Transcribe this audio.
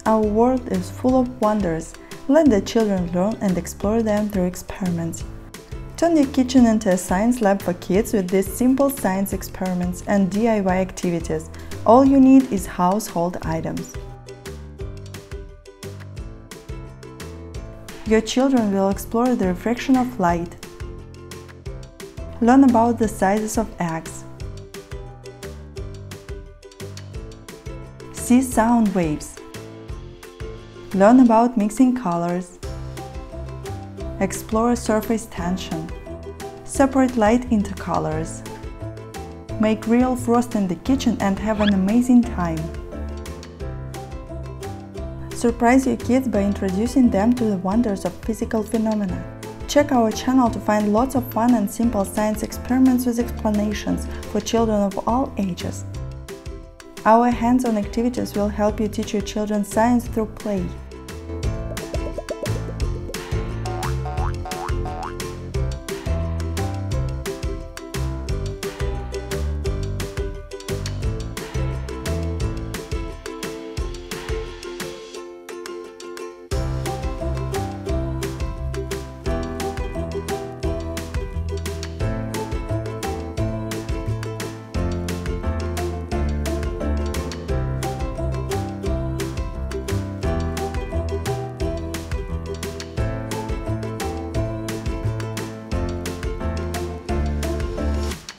Our world is full of wonders. Let the children learn and explore them through experiments. Turn your kitchen into a science lab for kids with these simple science experiments and DIY activities. All you need is household items. Your children will explore the refraction of light, learn about the sizes of eggs, see sound waves, learn about mixing colors, explore surface tension, separate light into colors, make real frost in the kitchen and have an amazing time. Surprise your kids by introducing them to the wonders of physical phenomena. Check our channel to find lots of fun and simple science experiments with explanations for children of all ages. Our hands-on activities will help you teach your children science through play.